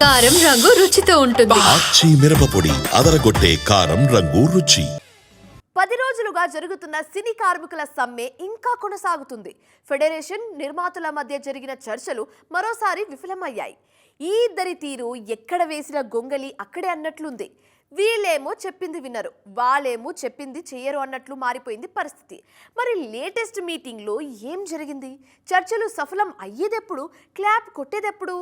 కారం రంగు రుచితో ఉంటుంది. ఆచి మిరపపొడి అదరగొట్టే కారం రంగు రుచి. 10 రోజులుగా జరుగుతున్న సినీ కార్మికుల సమ్మె ఇంకా కొనసాగుతుంది. ఫెడరేషన్ నిర్మాతల మధ్య జరిగిన చర్చలు మరోసారి విఫలమయ్యాయి. ఈ ఇద్దరి తీరు ఎక్కడ వేసిన గొంగలి అక్కడే అన్నట్లుంది. వీళ్ళేమో చెప్పింది వినరు, వాళ్ళేమో చెప్పింది చెయ్యరు అన్నట్లు మారిపోయింది పరిస్థితి. మరి లేటెస్ట్ మీటింగ్లో ఏం జరిగింది? చర్చలు సఫలం అయ్యేదెప్పుడు? క్లాప్ కొట్టేదెప్పుడు?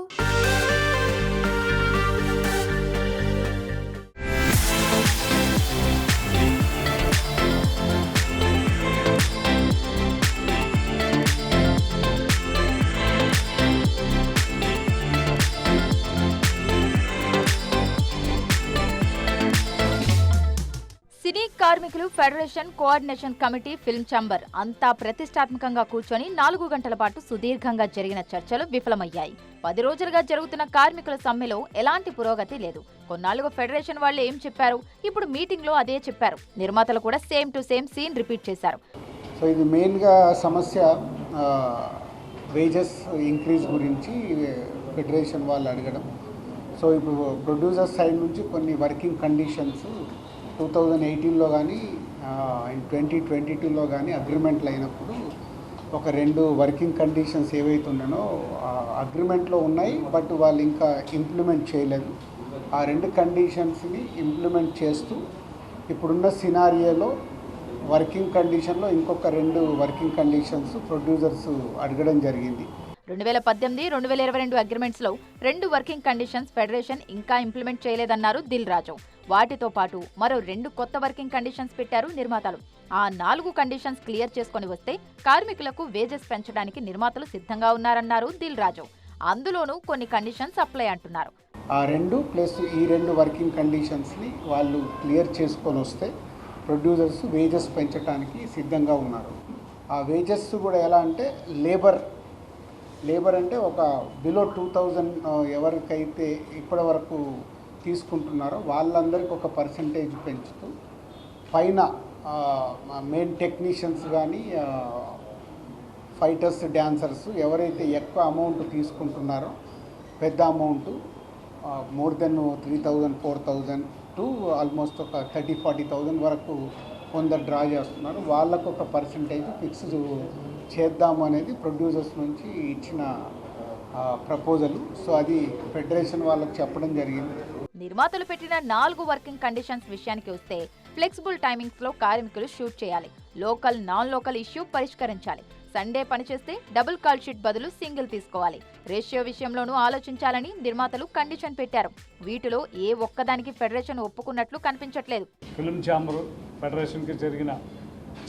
సినీ కార్మికులు federation coordination committee film chamber అంతా ప్రతిష్టాత్మకంగా కూర్చొని 4 గంటల పాటు సుదీర్ఘంగా జరిగిన చర్చలు విఫలమయ్యాయి. 10 రోజులుగా జరుగుతున్న కార్మికుల సమ్మెలో ఎలాంటి పురోగతి లేదు. కొన్నాళ్లుగా ఫెడరేషన్ వాళ్ళు ఏం చెప్పారు, ఇప్పుడు మీటింగ్ లో అదే చెప్పారు. నిర్మాతలు కూడా same to same scene repeat చేశారు. సో ఇది మెయిన్గా సమస్య వేజెస్ ఇంక్రీజ్ గురించి ఫెడరేషన్ వాళ్ళు అడగడం. సో ఇప్పుడు ప్రొడ్యూసర్ సైడ్ నుంచి కొన్ని వర్కింగ్ కండిషన్స్ 2018లో కానీ 2022లో కానీ అగ్రిమెంట్లు అయినప్పుడు ఒక 2 వర్కింగ్ కండిషన్స్ ఏవైతే ఉన్నానో అగ్రిమెంట్లో ఉన్నాయి, బట్ వాళ్ళు ఇంకా ఇంప్లిమెంట్ చేయలేదు. ఆ 2 కండిషన్స్ని ఇంప్లిమెంట్ చేస్తూ ఇప్పుడున్న సినారియోలో వర్కింగ్ కండిషన్లో ఇంకొక 2 వర్కింగ్ కండిషన్స్ ప్రొడ్యూసర్స్ అడగడం జరిగింది. 2018-2022 అగ్రిమెంట్స్ లో 2 వర్కింగ్ కండిషన్స్ ఫెడరేషన్ ఇంకా ఇంప్లిమెంట్ చేయలేదన్నారు దిల్ రాజు. వాటితో పాటు మరో 2 కొత్త వర్కింగ్ కండిషన్స్ పెట్టారు నిర్మాతలు. ఆ 4 కండిషన్స్ క్లియర్ చేసుకొని వస్తే కార్మికులకు వేజెస్ పెంచడానికి నిర్మాతలు సిద్ధంగా ఉన్నారన్నారు దిల్ రాజు. అందులోనూ కొన్ని కండిషన్స్ అప్లై అంటున్నారు. ఆ 2 ప్లస్ ఈ 2 వర్కింగ్ కండిషన్స్ని వాళ్ళు క్లియర్ చేసుకొని వస్తే ప్రొడ్యూసర్స్ వేజెస్ పెంచడానికి సిద్ధంగా ఉన్నారు. ఆ వేజెస్ కూడా ఎలా అంటే లేబర్ అంటే ఒక బిలో 2000 ఎవరికైతే ఇప్పటి వరకు తీసుకుంటున్నారో వాళ్ళందరికీ ఒక పర్సంటేజ్ పెంచుతూ పైన మెయిన్ టెక్నీషియన్స్ కానీ ఫైటర్స్ డాన్సర్స్ ఎవరైతే ఎక్కువ అమౌంట్ తీసుకుంటున్నారో పెద్ద amount more than 3000 4000 to almost ఒక 30,000-40,000 వరకు కొందరు డ్రా చేస్తున్నారు. వాళ్ళకు ఒక పర్సంటేజ్ ఫిక్స్ చేద్దాము అనేది ప్రొడ్యూసర్స్ నుంచి ఇచ్చిన ప్రపోజల్. సో అది ఫెడరేషన్ వాళ్ళకి చెప్పడం జరిగింది. నిర్మాతలు పెట్టిన 4 వర్కింగ్ కండిషన్స్ విషయానికి వస్తే ఫ్లెక్సిబుల్ టైమింగ్స్ లో కార్మికులు షూట్ చేయాలి, లోకల్ నాన్ లోకల్ ఇష్యూ పరిష్కరించాలి, సండే పనిచేస్తే డబుల్ కాల్ షీట్ బదులు సింగిల్ తీసుకోవాలి, రేషియో విషయంలోనూ ఆలోచించాలని నిర్మాతలు కండిషన్ పెట్టారు. వీటిలో ఏ ఒక్కదానికి ఫెడరేషన్ ఒప్పుకున్నట్లు కనిపించట్లేదు. ఫిల్మ్ ఛాంబర్ ఫెడరేషన్కి జరిగిన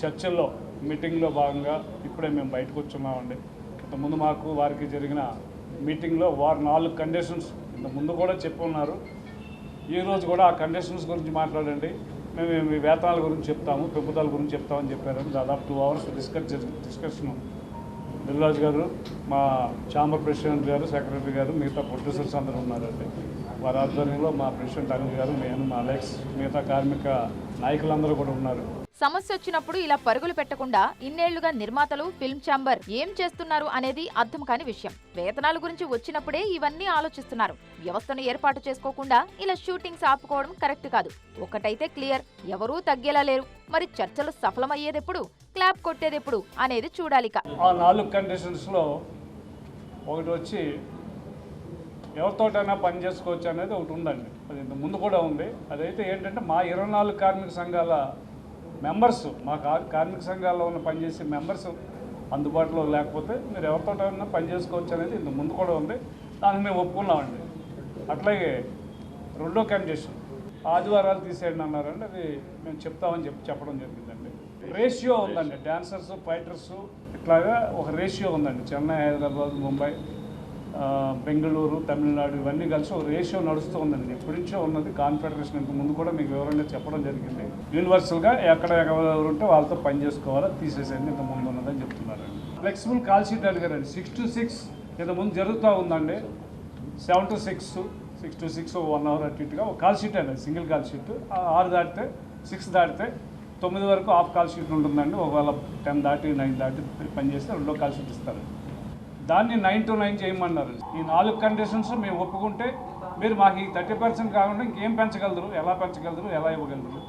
చర్చల్లో మీటింగ్లో భాగంగా ఇప్పుడే మేము బయటకు వచ్చున్నామండి. ఇంతకుముందు మాకు వారికి జరిగిన మీటింగ్లో వారు 4 కండిషన్స్ ఇంతకుముందు కూడా చెప్పున్నారు. ఈరోజు కూడా ఆ కండిషన్స్ గురించి మాట్లాడండి, మేము మీ వేతనాల గురించి చెప్తాము, పెంపుదల గురించి చెప్తామని చెప్పారని దాదాపు 2 hours డిస్కషన్ దిల్రాజు గారు, మా ఛాంబర్ ప్రెసిడెంట్ గారు, సెక్రటరీ గారు, మిగతా ప్రొడ్యూసర్స్ అందరూ ఉన్నారండి. వారి ఆధ్వర్యంలో మా ప్రెసిడెంట్ అనిల్ గారు, నేను, మా అలెక్స్, మిగతా కార్మిక నాయకులందరూ కూడా ఉన్నారు. సమస్య వచ్చినప్పుడు ఇలా పరుగులు పెట్టకుండా ఇన్నేళ్లుగా నిర్మాతలు ఫిల్మ్ ఛాంబర్ ఏం చేస్తున్నారు అనేది అర్థం కాని విషయం. వేతనాల గురించి వచ్చినప్పుడే ఇవన్నీ ఆలోచిస్తున్నారు. వ్యవస్థను ఏర్పాటు చేసుకోకుండా ఇలా షూటింగ్స్ ఆపుకోవడం కరెక్ట్ కాదు. ఒకటైతే క్లియర్, ఎవరూ తగ్గేలా లేరు. మరి చర్చలు సఫలమయ్యేదెప్పుడు, క్లాప్ కొట్టేదెప్పుడు అనేది చూడాలిక. ఆ 4 కండిషన్స్లో ఒకటి వచ్చి ఎవరితోటైనా పని చేసుకోవచ్చు అనేది ఒకటి ఉందండి. అది ఇంత ముందు కూడా ఉంది. అదైతే ఏంటంటే మా 24 కార్మిక సంఘాల మెంబర్స్, మా కార్మిక సంఘాల్లో ఉన్న పనిచేసే మెంబర్స్ అందుబాటులో లేకపోతే మీరు ఎవరితోటైనా పని చేసుకోవచ్చు అనేది ఇంత ముందు కూడా ఉంది. దానికి మేము ఒప్పుకున్నామండి. అట్లాగే 2వ కండిషన్ ఆదివారాలు తీసేయండి అన్నారండి. అది మేము చెప్తామని చెప్పడం జరిగిందండి. రేషియో ఉందండి, డాన్సర్స్ ఫైటర్స్ ఇట్లాగా ఒక రేషియో ఉందండి. చెన్నై, హైదరాబాద్, ముంబై, బెంగళూరు, తమిళనాడు ఇవన్నీ కలిసి ఒక రేషియో నడుస్తూ ఉందండి. ఎప్పటి నుంచో ఉన్నది. కాన్ఫెడరేషన్ ఇంత ముందు కూడా మీకు వివరంగా చెప్పడం జరిగింది. యూనివర్సల్గా ఎవరు ఉంటే వాళ్ళతో పని చేసుకోవాలా, తీసేసేయండి ఇంత ముందు ఉన్నదని చెప్తున్నారండి. ఫ్లెక్సిబుల్ కాల్ షీట్ అడిగారండి. 6 to 6 ఇంత ముందు జరుగుతూ ఉందండి. 7 to 6, 6 to 6 1 hour అటు ఇటుగా ఒక కాల్ షీట్ అండి, సింగిల్ కాల్ షీట్. 6 దాటితే 6 దాటితే 9 వరకు ఆఫ్ కాల్ షీట్ ఉంటుందండి. ఒకవేళ 10 దాటి 9 దాటి పని చేస్తే 2వ కాల్ షీట్ ఇస్తారు. దాన్ని 9 to 9 చేయమన్నారు. ఈ 4 కండిషన్స్ మేము ఒప్పుకుంటే మీరు మాకు ఈ 30% కాకుండా ఇంకేం పెంచగలరు, ఎలా పెంచగలరు, ఎలా ఇవ్వగలరు?